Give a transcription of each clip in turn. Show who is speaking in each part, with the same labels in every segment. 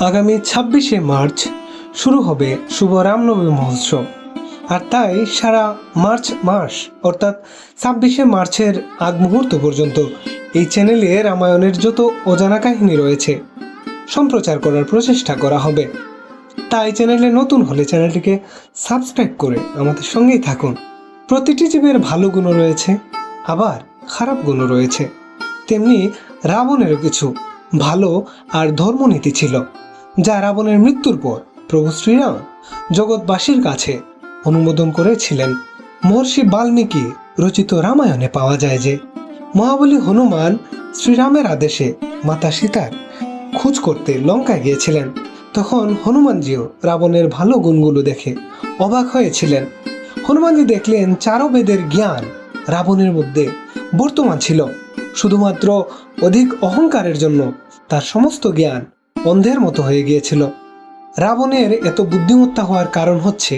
Speaker 1: আগামী ২৬শে মার্চ শুরু হবে শুভ রামনবমী মহোৎসব। আর তাই সারা মার্চ মাস অর্থাৎ ২৬শে মার্চের আগ মুহূর্ত পর্যন্ত এই চ্যানেলে রামায়ণের যত অজানা কাহিনী রয়েছে সম্প্রচার করার প্রচেষ্টা করা হবে। তাই চ্যানেলে নতুন হলে চ্যানেলটিকে সাবস্ক্রাইব করে আমাদের সঙ্গেই থাকুন। প্রতিটি জীবের ভালো গুণও রয়েছে, আবার খারাপ গুণও রয়েছে। তেমনি রাবণেরও কিছু ভালো আর ধর্মনীতি ছিল, যা রাবণের মৃত্যুর পর প্রভু শ্রীরাম জগৎবাসীর কাছে অনুমোদন করেছিলেন। মহর্ষি বাল্মীকি রচিত রামায়ণে পাওয়া যায় যে মহাবলী হনুমান শ্রীরামের আদেশে মাতা সীতার খোঁজ করতে লঙ্কায় গিয়েছিলেন। তখন হনুমানজিও রাবণের ভালো গুণগুলো দেখে অবাক হয়েছিলেন। হনুমানজি দেখলেন চারো বেদের জ্ঞান রাবণের মধ্যে বর্তমান ছিল, শুধুমাত্র অধিক অহংকারের জন্য তার সমস্ত জ্ঞান অন্ধের মতো হয়ে গিয়েছিল। রাবণের এত বুদ্ধিমত্তা হওয়ার কারণ হচ্ছে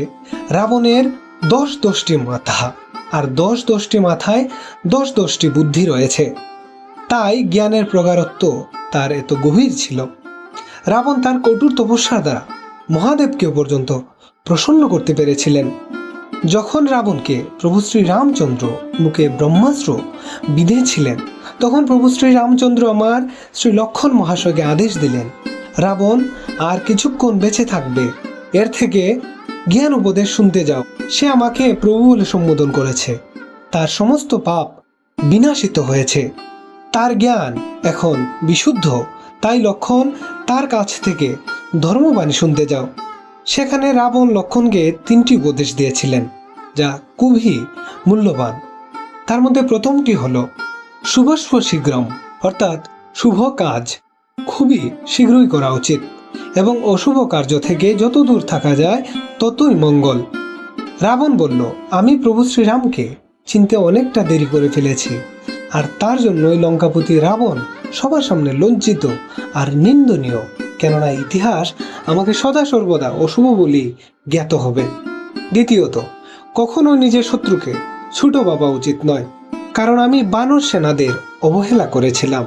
Speaker 1: রাবণের ১০টি মাথা, আর ১০টি মাথায় ১০টি বুদ্ধি রয়েছে। তাই জ্ঞানের প্রগাঢ়ত্ব তার এত গভীর ছিল। রাবণ তার কঠোর তপস্যার দ্বারা মহাদেবকেও পর্যন্ত প্রসন্ন করতে পেরেছিলেন। যখন রাবণকে প্রভু শ্রী রামচন্দ্র মুখে ব্রহ্মাস্ত্র বিঁধেছিলেন, তখন প্রভু শ্রী রামচন্দ্র আমার শ্রী লক্ষণ মহাশয়কে আদেশ দিলেন, রাবণ আর কিছুক্ষণ বেঁচে থাকবে, এর থেকে জ্ঞান উপদেশ শুনতে যাও। সে আমাকে প্রভু বলে সম্বোধন করেছে, তার সমস্ত পাপ বিনাশিত হয়েছে, তার জ্ঞান এখন বিশুদ্ধ। তাই লক্ষণ তার কাছ থেকে ধর্মবাণী শুনতে যাও। সেখানে রাবণ লক্ষণকে ৩টি উপদেশ দিয়েছিলেন, যা খুবই মূল্যবান। তার মধ্যে প্রথমটি হল শুভস্ব শীঘ্রম, অর্থাৎ শুভ কাজ খুবই শীঘ্রই করা উচিত এবং অশুভ কার্য থেকে যত দূর থাকা যায় ততই মঙ্গল। রাবণ বলল, আমি প্রভু শ্রীরামকে চিনতে অনেকটা দেরি করে ফেলেছি, আর তার জন্যই লঙ্কাপতি রাবণ সবার সামনে লজ্জিত আর নিন্দনীয়, কেননা ইতিহাস আমাকে সদা সর্বদা অশুভ বলেই জ্ঞাত হবে। দ্বিতীয়ত, কখনো নিজের শত্রুকে ছোট ভাবা উচিত নয়, কারণ আমি বানর সেনাদের অবহেলা করেছিলাম,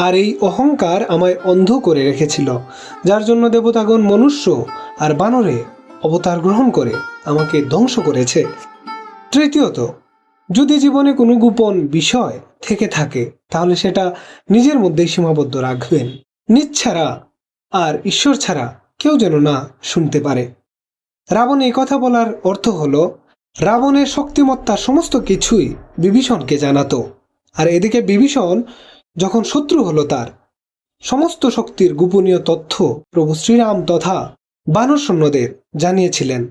Speaker 1: আর এই অহংকার আমায় অন্ধ করে রেখেছিল, যার জন্য দেবতাগণ মনুষ্য আর বানরে অবতার গ্রহণ করে আমাকে ধ্বংস করেছে। তৃতীয়ত, যদি জীবনে কোনো গোপন বিষয় থেকে থাকে তাহলে সেটা নিজের মধ্যেই সীমাবদ্ধ রাখবেন, নিজ ছাড়া আর ঈশ্বর ছাড়া কেউ যেন না শুনতে পারে। রাবণ এই কথা বলার অর্থ হলো রাবণের শক্তিমত্তার সমস্ত কিছুই বিভীষণকে জানাতো, আর এদিকে বিভীষণ যখন শত্রু হলো তার সমস্ত শক্তির গোপনীয় তথ্য প্রভু শ্রীরাম তথা বানর সৈন্যদের জানিয়েছিলেন,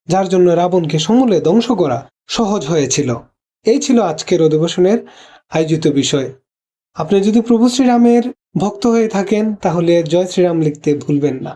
Speaker 1: যার জন্য রাবণকে সমূলে ধ্বংস করা সহজ হয়েছিল। এই ছিল আজকের অধিবেশনের আয়োজিত বিষয়। আপনি যদি প্রভু শ্রীরামের ভক্ত হয়ে থাকেন তাহলে জয় শ্রীরাম লিখতে ভুলবেন না।